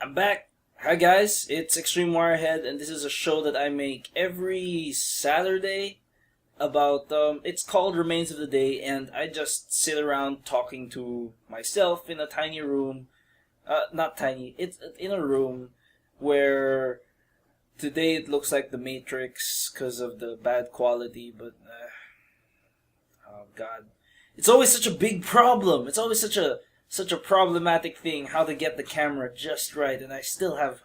I'm back. Hi guys, it's Extreme Wirehead, and this is a show that I make every Saturday about it's called Remains of the Day, and I just sit around talking to myself in a tiny room. Not tiny. It's in a room where today it looks like the Matrix because of the bad quality, but oh god, it's always such a big problem. It's always such a problematic thing how to get the camera just right, and I still have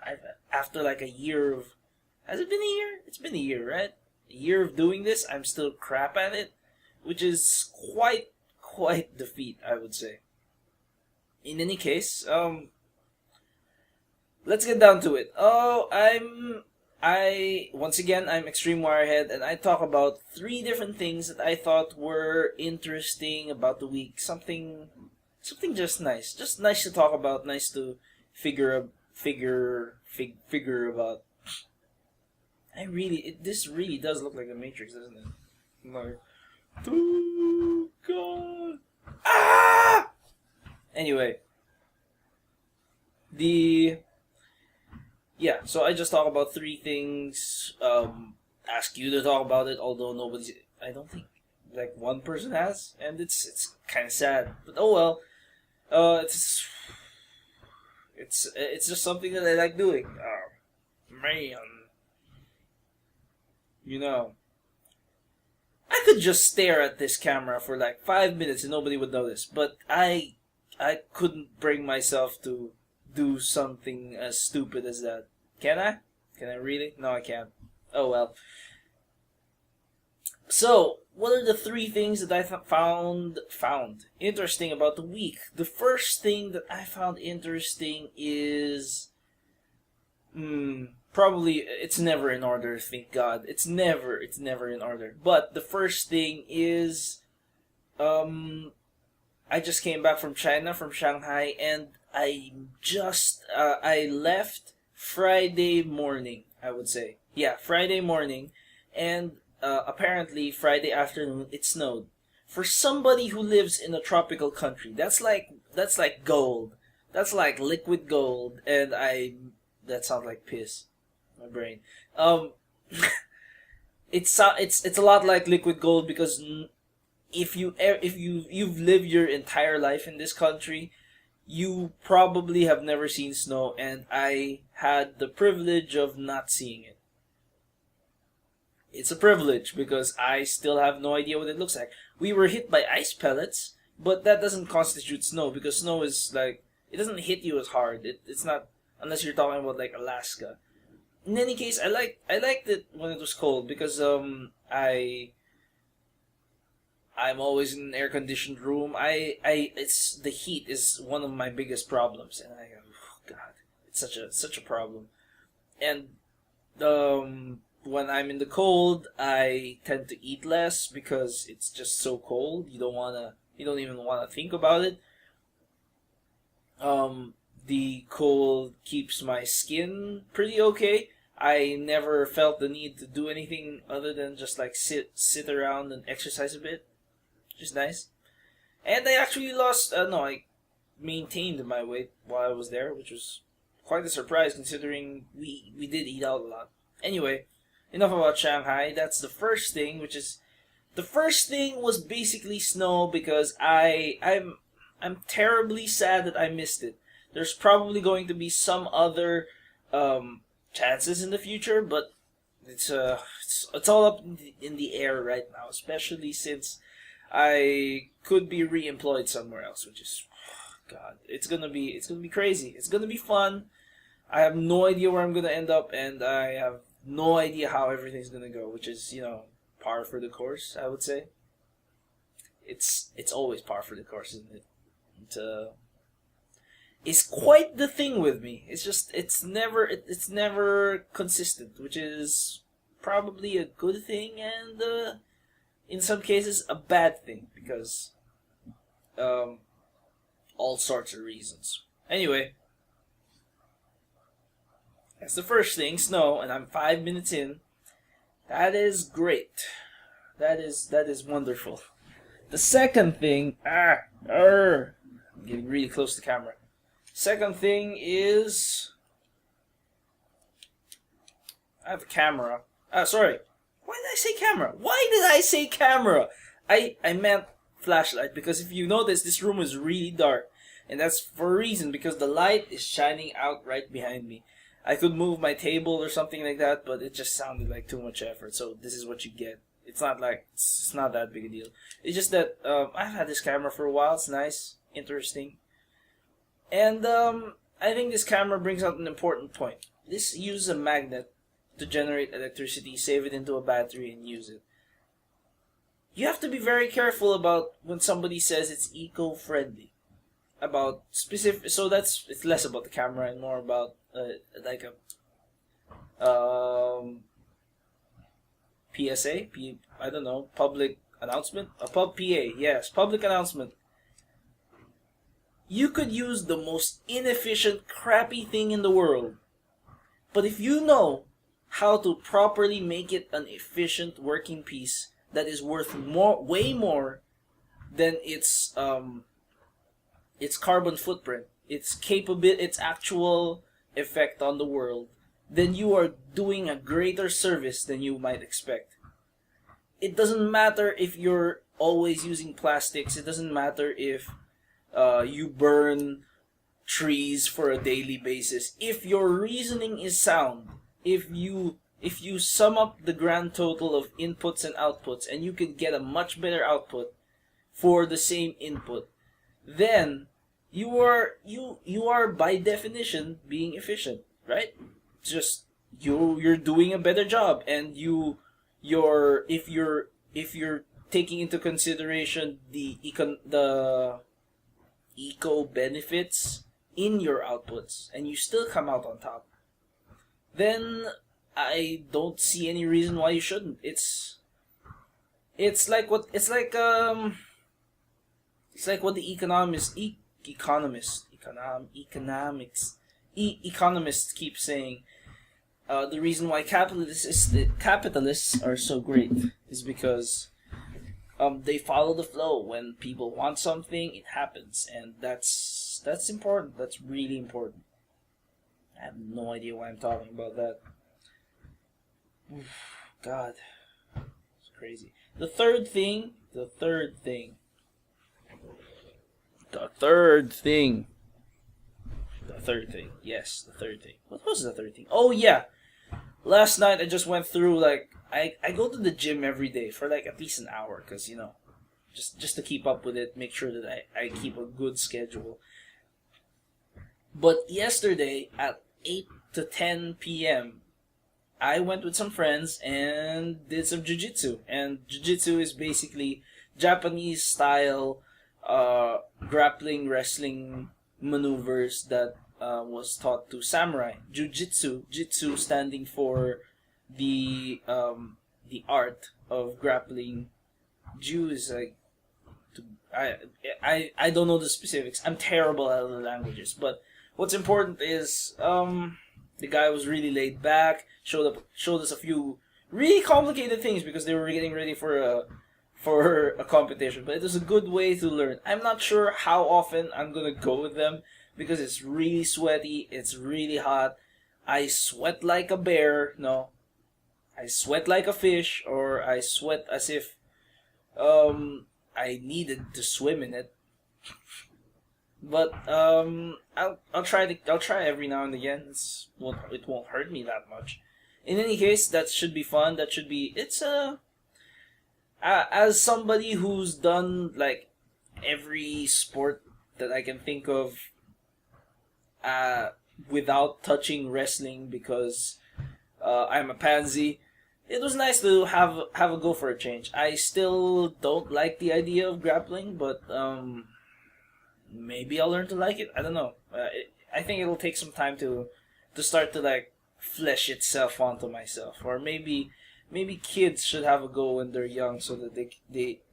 after like a year of, has it been a year? It's been a year, right? A year of doing this, I'm still crap at it, which is quite defeat, I would say. In any case, let's get down to it. I'm Extreme Wirehead, and I talk about three different things that I thought were interesting about the week. Something just nice to talk about, nice to figure about. This really does look like the Matrix, doesn't it? I'm like, oh god, ah! Anyway, so I just talk about three things. Ask you to talk about it, although I don't think like one person has, and it's kind of sad. But oh well. It's just something that I like doing. Man, I could just stare at this camera for like 5 minutes and nobody would notice. But I couldn't bring myself to do something as stupid as that. Can I? Can I really? No, I can't. Oh well. So, what are the three things that I found interesting about the week? The first thing that I found interesting is probably it's never in order, thank God. It's never in order. But the first thing is I just came back from China, from Shanghai, and I left Friday morning, I would say. Yeah, Friday morning, and apparently Friday afternoon it snowed. For somebody who lives in a tropical country, that's like gold. That's like liquid gold, and that sounds like piss. My brain. It's a lot like liquid gold because if you've lived your entire life in this country, you probably have never seen snow, and I had the privilege of not seeing it. It's a privilege because I still have no idea what it looks like. We were hit by ice pellets, but that doesn't constitute snow because snow is like, it doesn't hit you as hard. It's not, unless you're talking about like Alaska. In any case, I liked it when it was cold because I'm always in an air conditioned room. It's the heat is one of my biggest problems, and oh god, it's such a problem. And when I'm in the cold, I tend to eat less because it's just so cold. You don't even wanna think about it. The cold keeps my skin pretty okay. I never felt the need to do anything other than just like sit around and exercise a bit, which is nice. And I actually I maintained my weight while I was there, which was quite a surprise considering we did eat out a lot. Anyway, enough about Shanghai. That's the first thing, the first thing was basically snow because I'm terribly sad that I missed it. There's probably going to be some other chances in the future, but it's all up in the air right now, especially since I could be re-employed somewhere else, which is god, it's gonna be crazy. It's gonna be fun. I have no idea where I'm gonna end up, and I have no idea how everything's gonna go, which is, par for the course, I would say. It's always par for the course, isn't it? It's quite the thing with me. It's never consistent, which is probably a good thing, and in some cases a bad thing because all sorts of reasons. Anyway, that's the first thing, snow, and I'm 5 minutes in. That is great. That is wonderful. The second thing, I'm getting really close to the camera. Second thing is I have a camera. Sorry. Why did I say camera? Why did I say camera? I meant flashlight, because if you notice, this room is really dark. And that's for a reason, because the light is shining out right behind me. I could move my table or something like that, but it just sounded like too much effort. So this is what you get. It's not like, it's not that big a deal. It's just that I've had this camera for a while. It's nice, interesting. And I think this camera brings out an important point. This uses a magnet to generate electricity, save it into a battery, and use it. You have to be very careful about when somebody says it's eco-friendly. About specific, so it's less about the camera and more about like a PSA, I don't know, public announcement, a pub PA, yes, public announcement. You could use the most inefficient, crappy thing in the world, but if you know how to properly make it an efficient working piece that is worth way more than its carbon footprint, its actual effect on the world, then you are doing a greater service than you might expect. It doesn't matter if you're always using plastics. It doesn't matter if you burn trees for a daily basis. If your reasoning is sound, if you sum up the grand total of inputs and outputs, and you can get a much better output for the same input, then you are by definition being efficient, right? Just you're doing a better job, and if you're taking into consideration the eco benefits in your outputs, and you still come out on top, then I don't see any reason why you shouldn't. It's like what the economists keep saying. The reason why capitalists are so great is because they follow the flow. When people want something, it happens, and that's important. That's really important. I have no idea why I'm talking about that. God, it's crazy. The third thing. Yes, the third thing. What was the third thing? Oh yeah. Last night I just went through, like, I go to the gym every day for like at least an hour, because just to keep up with it, make sure that I keep a good schedule. But yesterday at 8 to 10 p.m. I went with some friends and did some jiu-jitsu. And jiu-jitsu is basically Japanese style grappling wrestling maneuvers that was taught to samurai. Jitsu standing for the art of grappling. Ju is like, I don't know the specifics. I'm terrible at other languages, but what's important is the guy was really laid back. Showed us a few really complicated things because they were getting ready for a competition. But it was a good way to learn. I'm not sure how often I'm gonna go with them because it's really sweaty. It's really hot. I sweat like a bear. No, I sweat like a fish, or I sweat as if I needed to swim in it. But I'll try every now and again. It won't hurt me that much. In any case, that should be fun. It's as somebody who's done like every sport that I can think of without touching wrestling because I'm a pansy. It was nice to have a go for a change. I still don't like the idea of grappling, but maybe I'll learn to like it. I don't know. I think it'll take some time to start to like flesh itself onto myself, or maybe kids should have a go when they're young so that they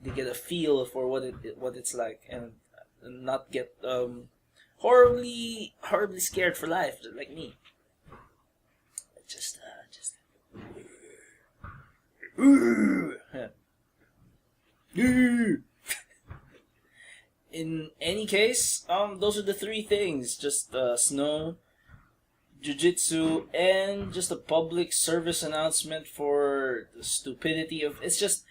get a feel for what it's like, and not get horribly scared for life like me. Just in any case, those are the three things. Just snow, jiu-jitsu, and just a public service announcement for the stupidity of it's just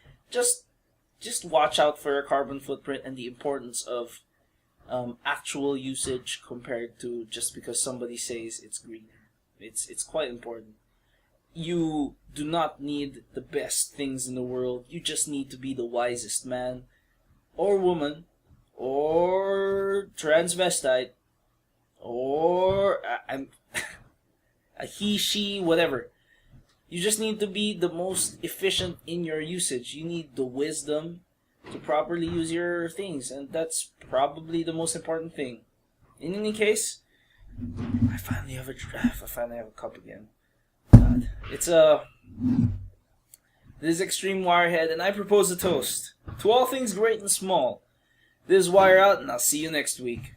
watch out for your carbon footprint and the importance of actual usage compared to just because somebody says it's greener. It's quite important. You do not need the best things in the world. You just need to be the wisest man or woman or transvestite or I'm a he, she, whatever. You just need to be the most efficient in your usage. You need the wisdom to properly use your things, and that's probably the most important thing. In any case, I finally have a draft. I finally have a cup again. God, it's This is Extreme Wirehead, and I propose a toast to all things great and small. This is Wire Out, and I'll see you next week.